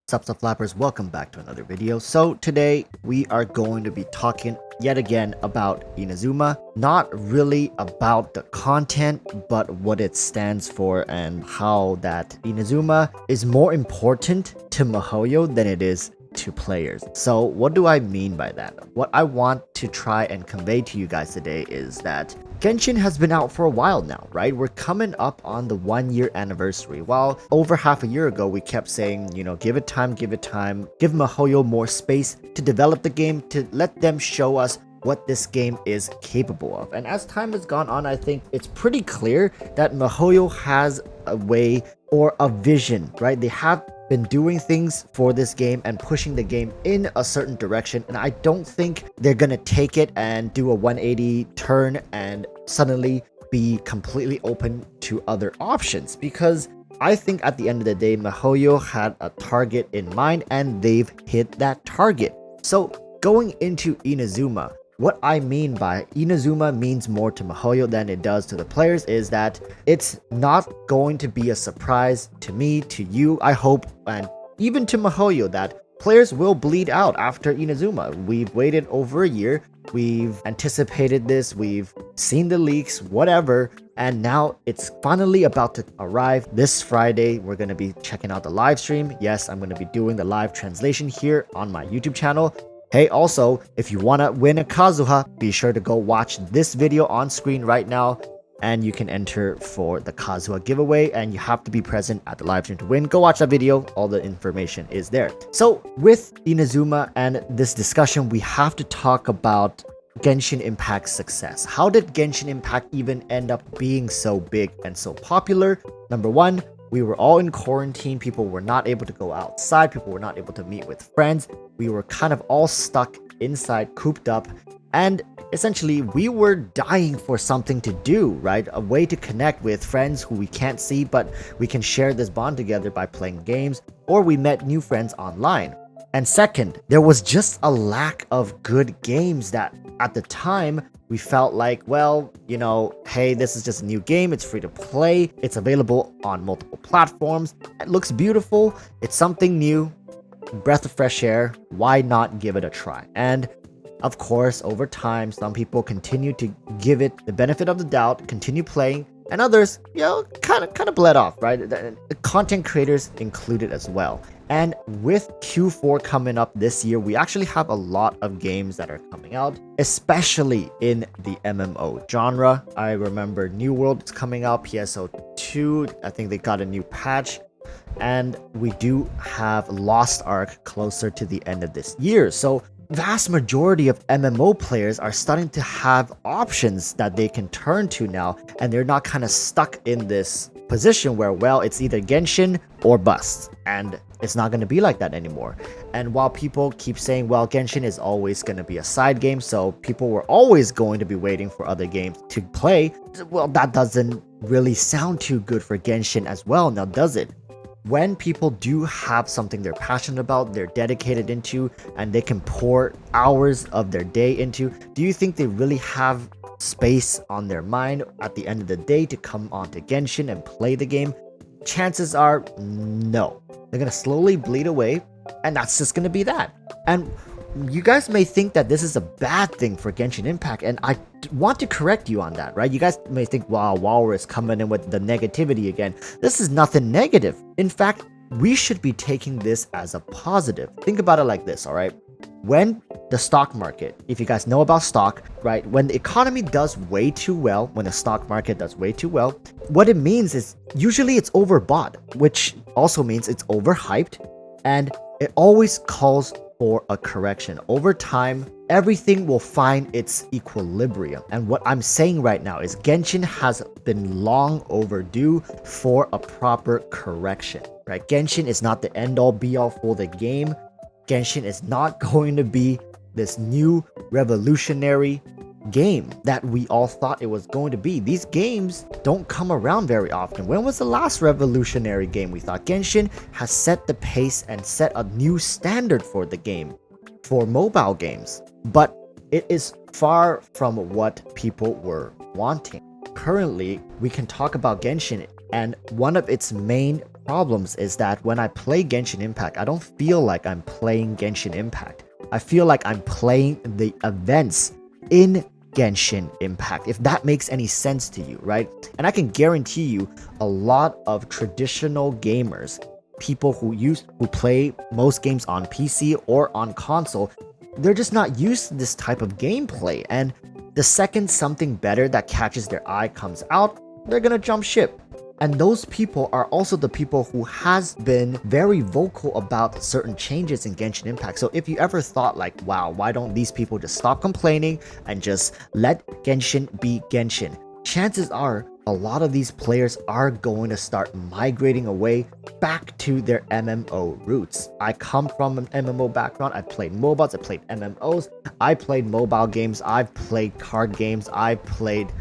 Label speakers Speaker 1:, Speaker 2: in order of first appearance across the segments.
Speaker 1: Sup flappers, welcome back to another video. So today we are going to be talking yet again about Inazuma. Not really about the content, but what it stands for and how that Inazuma is more important to Mihoyo than it is to players. So what do I mean by that? What I want to try and convey to you guys today is that Genshin has been out for a while now, right? We're coming up on the 1 year anniversary. While over half a year ago, we kept saying, give it time, give Mihoyo more space to develop the game, to let them show us what this game is capable of. And as time has gone on, I think it's pretty clear that Mihoyo has a way or a vision, right? They have been doing things for this game and pushing the game in a certain direction, and I don't think they're gonna take it and do a 180 turn and suddenly be completely open to other options, because I think at the end of the day Mihoyo had a target in mind and they've hit that target. So going into Inazuma, what I mean by Inazuma means more to Mihoyo than it does to the players is that it's not going to be a surprise to me, to you, I hope, and even to Mihoyo that players will bleed out after Inazuma. We've waited over a year, we've anticipated this, we've seen the leaks, whatever, and now it's finally about to arrive this Friday. We're going to be checking out the live stream. Yes, I'm going to be doing the live translation here on my YouTube channel. Hey, also, if you want to win a Kazuha, be sure to go watch this video on screen right now, and you can enter for the Kazuha giveaway, and you have to be present at the live stream to win. Go watch that video, all the information is there. So with Inazuma and this discussion, we have to talk about Genshin Impact's success. How did Genshin Impact even end up being so big and so popular? Number one, we were all in quarantine, people were not able to go outside, people were not able to meet with friends, we were kind of all stuck inside, cooped up, and essentially we were dying for something to do, right? A way to connect with friends who we can't see, but we can share this bond together by playing games, or we met new friends online. And second, there was just a lack of good games that at the time we felt like, well, hey, this is just a new game, it's free to play, it's available on multiple platforms, it looks beautiful, it's something new, breath of fresh air, why not give it a try? And of course, over time, some people continue to give it the benefit of the doubt, continue playing, and others, kind of bled off, right? The content creators included as well. And with Q4 coming up this year, we actually have a lot of games that are coming out, especially in the MMO genre. I remember New World is coming out, PSO2, I think they got a new patch, and we do have Lost Ark closer to the end of this year. So vast majority of MMO players are starting to have options that they can turn to now, and they're not kind of stuck in this position where, well, it's either Genshin or bust, and it's not going to be like that anymore. And while people keep saying, well, Genshin is always going to be a side game, so people were always going to be waiting for other games to play, well, that doesn't really sound too good for Genshin as well, now does it? When people do have something they're passionate about, they're dedicated into, and they can pour hours of their day into, do you think they really have space on their mind at the end of the day to come onto Genshin and play the game? Chances are no. They're gonna slowly bleed away, and that's just gonna be that. And you guys may think that this is a bad thing for Genshin Impact, and I want to correct you on that, right? You guys may think, wow, Walrus is coming in with the negativity again. This is nothing negative. In fact, we should be taking this as a positive. Think about it like this, all right? When the stock market, if you guys know about stock, right? When the economy does way too well, when the stock market does way too well, what it means is usually it's overbought, which also means it's overhyped, and it always calls for a correction. Over time, everything will find its equilibrium. And what I'm saying right now is Genshin has been long overdue for a proper correction, right? Genshin is not the end-all be-all for the game. Genshin is not going to be this new revolutionary game that we all thought it was going to be. These games don't come around very often. When was the last revolutionary game we thought? Genshin has set the pace and set a new standard for the game, for mobile games, but it is far from what people were wanting. Currently, we can talk about Genshin, and one of its main problems is that when I play Genshin Impact, I don't feel like I'm playing Genshin Impact. I feel like I'm playing the events in Genshin Impact, if that makes any sense to you, right? And I can guarantee you a lot of traditional gamers, people who play most games on PC or on console, they're just not used to this type of gameplay. And the second something better that catches their eye comes out, they're gonna jump ship. And those people are also the people who has been very vocal about certain changes in Genshin Impact. So if you ever thought like, wow, why don't these people just stop complaining and just let Genshin be Genshin? Chances are a lot of these players are going to start migrating away back to their MMO roots. I come from an MMO background. I played MOBAs, I played MMOs, I played mobile games, I've played card games, I've played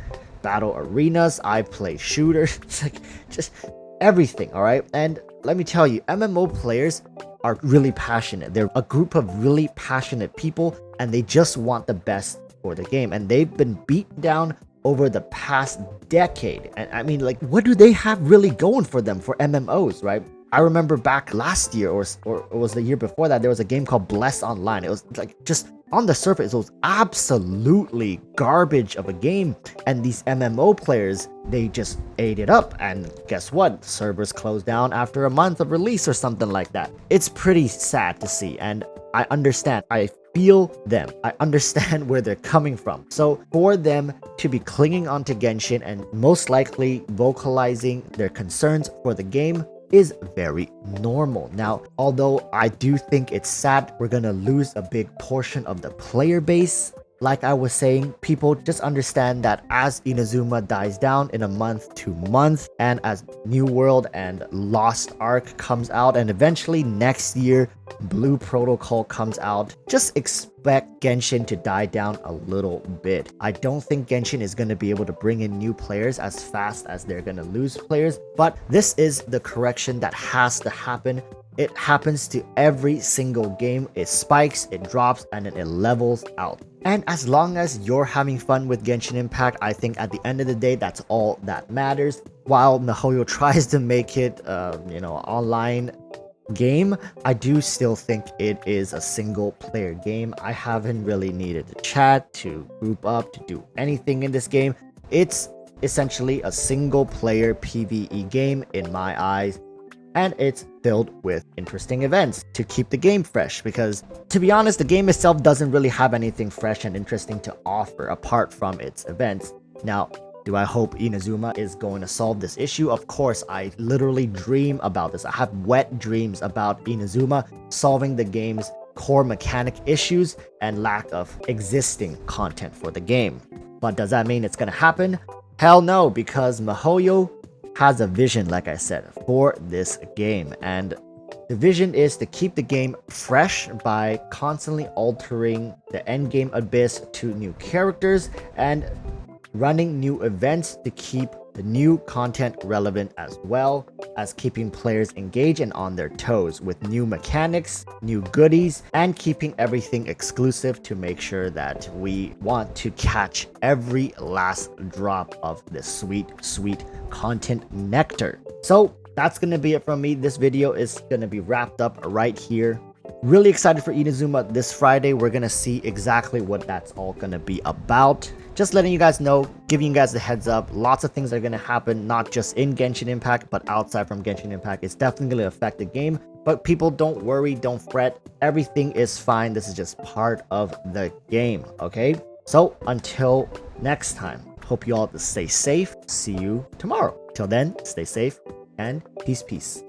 Speaker 1: battle arenas, I play shooters. It's like just everything, all right? And let me tell you, MMO players are really passionate. They're a group of really passionate people, and they just want the best for the game. And they've been beaten down over the past decade. And I mean, like, what do they have really going for them for MMOs, right? I remember back last year, or it was the year before that, there was a game called Bless Online. It was like just on the surface, it was absolutely garbage of a game, and these MMO players, they just ate it up, and guess what? Servers closed down after a month of release or something like that. It's pretty sad to see, and I understand. I feel them. I understand where they're coming from. So for them to be clinging onto Genshin and most likely vocalizing their concerns for the game is very normal. Now, although I do think it's sad we're gonna lose a big portion of the player base, like I was saying, people just understand that as Inazuma dies down in a month, 2 months, and as New World and Lost Ark comes out, and eventually next year Blue Protocol comes out, just expect Genshin to die down a little bit. I don't think Genshin is going to be able to bring in new players as fast as they're going to lose players, but this is the correction that has to happen. It happens to every single game. It spikes, it drops, and then it levels out. And as long as you're having fun with Genshin Impact, I think at the end of the day, that's all that matters. While Hoyo tries to make it, online game, I do still think it is a single player game. I haven't really needed to chat, to group up, to do anything in this game. It's essentially a single player PvE game in my eyes. And it's filled with interesting events to keep the game fresh, because to be honest, the game itself doesn't really have anything fresh and interesting to offer apart from its events. Now, do I hope Inazuma is going to solve this issue? Of course, I literally dream about this. I have wet dreams about Inazuma solving the game's core mechanic issues and lack of existing content for the game. But does that mean it's going to happen? Hell no, because Hoyo has a vision, like I said, for this game, and the vision is to keep the game fresh by constantly altering the endgame abyss to new characters and running new events to keep the new content relevant, as well as keeping players engaged and on their toes with new mechanics, new goodies, and keeping everything exclusive to make sure that we want to catch every last drop of this sweet, sweet content nectar. So that's gonna be it from me. This video is gonna be wrapped up right here. Really excited for Inazuma this Friday. We're gonna see exactly what that's all gonna be about. Just letting you guys know, giving you guys the heads up. Lots of things are gonna happen, not just in Genshin Impact, but outside from Genshin Impact. It's definitely gonna affect the game, but people, don't worry, don't fret. Everything is fine. This is just part of the game, okay? So until next time, hope you all stay safe. See you tomorrow. Till then, stay safe and peace.